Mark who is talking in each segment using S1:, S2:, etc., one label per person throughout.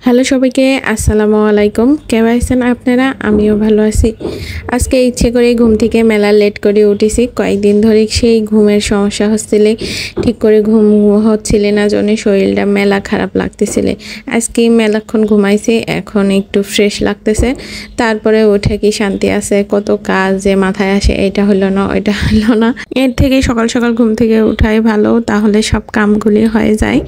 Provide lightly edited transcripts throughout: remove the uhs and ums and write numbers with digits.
S1: Hello সবাইকে, আসসালামু আলাইকুম। কেমন আছেন আপনারা? আমিও ভালো আছি। আজকে ইচ্ছে করে ঘুম থেকে মেলা লেট করে উঠেছি। কয়েকদিন ধরে সেই ঘুমের সমস্যা হচ্ছিলে, ঠিক করে ঘুম হচ্ছিল না, জন্য শরীরটা মেলা খারাপ লাগতেছিল। আজকে মেলাক্ষণ ঘুমাইছি, এখন একটু ফ্রেশ লাগতেছে। তারপরে উঠে কি শান্তি আছে, কত কাজ যে মাথায় আসে, এটা হলো না ওইটা হলো না। এর থেকে সকাল সকাল ঘুম থেকে উঠাই ভালো, তাহলে সব কামগুলি হয়ে যায়।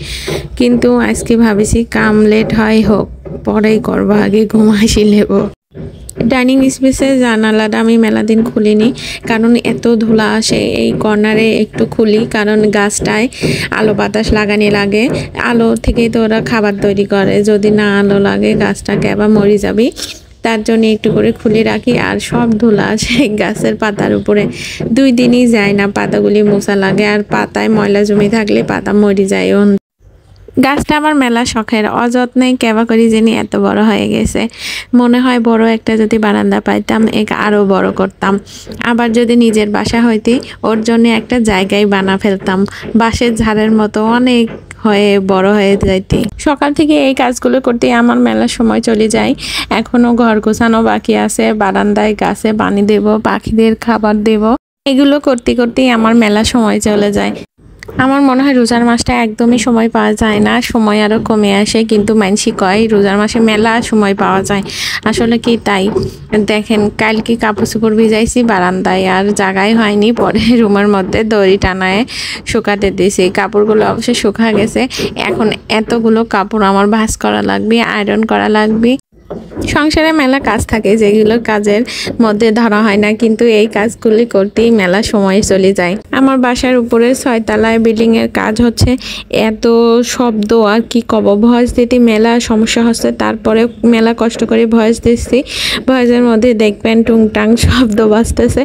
S1: কিন্তু আজকে ভাবেছি কাম লেট হয় হোক, পরেই করবো, আগে ঘুম আসি নেব। ডাইনিং স্পেসে জানালাটা আমি মেলা দিন খুলিনি, কারণ এত ধুলা আসে। এই কর্নারে একটু খুলি, কারণ গাছটায় আলো বাতাস লাগানি লাগে। আলো থেকে তো ওরা খাবার তৈরি করে, যদি না আলো লাগে গাছটাকে আবার মরে যাবি। তার জন্য একটু করে খুলে রাখি। আর সব ধুলা আসে গাছের পাতার উপরে, 2 দিনই যায় না পাতাগুলি মোছা লাগে। আর পাতায় ময়লা জমে থাকলে পাতা মরে যায়। গাছটা আমার মেলা শখের, অযত্নে কেবা করি যিনি এত বড় হয়ে গেছে। মনে হয় বড় একটা যদি বারান্দা পাইতাম, আরো বড় করতাম। আবার যদি নিজের বাসা হইতে ওর জন্য একটা জায়গায় বানা ফেলতাম, বাঁশের ঝাড়ের মতো অনেক হয়ে বড় হয়ে যাইতে। সকাল থেকে এই কাজগুলো করতে আমার মেলা সময় চলে যায়। এখনো ঘর গোছানো বাকি আছে, বারান্দায় গাছে পানি দেব, পাখিদের খাবার দেব। এগুলো করতে করতেই আমার মেলা সময় চলে যায়। আমার মনে হয় রোজার মাসটা একদমই সময় পাওয়া যায় না, সময় আরও কমে আসে। কিন্তু মানসি কয় রোজার মাসে মেলা সময় পাওয়া যায়, আসলে কি তাই? দেখেন, কালকে কাপড় চোপড় ভিজাইছি বারান্দায়, আর জায়গায় হয়নি, পরে রুমের মধ্যে দড়ি টানায় শুকাতে দিয়েছি। কাপড়গুলো অবশ্যই শুকা গেছে। এখন এতগুলো কাপড় আমার ভাঁজ করা লাগবে, আয়রন করা লাগবে। সংসারে মেলা কাজ থাকে, যেগুলো কাজের মধ্যে ধরা হয় না, কিন্তু এই কাজগুলি করতেই মেলা সময় চলে যায়। আমার বাসার উপরে 6 তলায় বিল্ডিং এর কাজ হচ্ছে, এত শব্দ আর কি কব। ভয়েস দিতে মেলা সমস্যা হচ্ছে, তারপরে মেলা কষ্ট করে ভয়েস দিচ্ছি। ভয়েসের মধ্যে দেখবেন টুংটাং শব্দ বাজতেছে,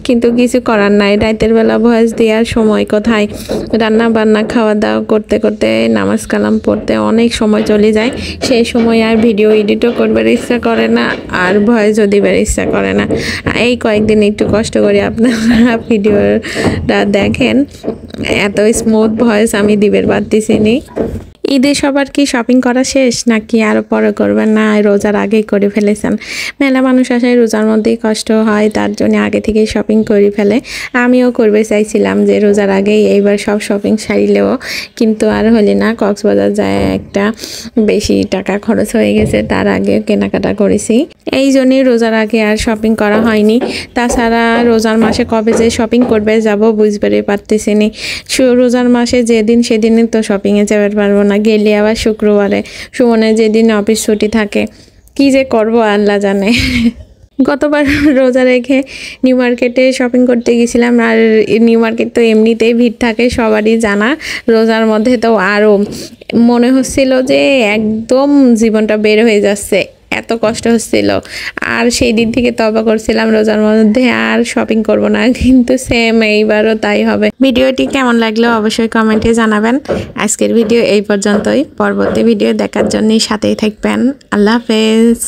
S1: কিন্তু কিছু করার নাই। রাতের বেলা ভয়েস দেওয়ার সময় কোথায়? রান্না বান্না খাওয়া দাওয়া করতে করতে নামাজ কালাম পড়তে অনেক সময় চলে যায়। সেই সময় আর ভিডিও এডিটও করবার ইচ্ছা করে না, আর ভয়েসও দিবার ইচ্ছা করে না। এই কয়েকদিন একটু কষ্ট করে আপনারা ভিডিওটা দেখেন, এত স্মুথ ভয়েস আমি দিবার পারতেছি নি। ঈদে সবার কি শপিং করা শেষ, নাকি আরও পরে করবেন? না, রোজার আগেই করে ফেলেছেন? মেলা মানুষ আসে, রোজার মধ্যেই কষ্ট হয়, তার জন্য আগে থেকেই শপিং করে ফেলে। আমিও করবে চাইছিলাম যে রোজার আগেই এইবার সব শপিং সারিলেও, কিন্তু আর হলে না। কক্সবাজার যায় একটা বেশি টাকা খরচ হয়ে গেছে, তার আগে কেনাকাটা করেছি। এই জন্যই রোজার আগে আর শপিং করা হয়নি। তাছাড়া রোজার মাসে কবে যে শপিং করবে যাব বুঝতে পারতেছি নি। রোজার মাসে যেদিন সেদিনই তো শপিংয়ে যাবার পারবো না, গেলে আবার শুক্রবারে, সুমনের যেদিন অফিস ছুটি থাকে। কি যে করব আল্লাহ জানে। গতবার রোজা রেখে নিউ মার্কেটে শপিং করতে গেছিলাম, আর নিউ মার্কেট তো এমনিতেই ভিড় থাকে, সবারই জানা। রোজার মধ্যে তো আরও মনে হচ্ছিল যে একদম জীবনটা বের হয়ে যাচ্ছে, এত কষ্ট হচ্ছিল। আর সেই দিন থেকে তওবা করছিলাম রোজার মধ্যে আর শপিং করব না, কিন্তু সেম এইবারও তাই হবে। ভিডিওটি কেমন লাগলো অবশ্যই কমেন্টে জানাবেন। আজকের ভিডিও এই পর্যন্তই, পরবর্তী ভিডিও দেখার জন্য সাথেই থাকবেন। আল্লাহ হাফেজ।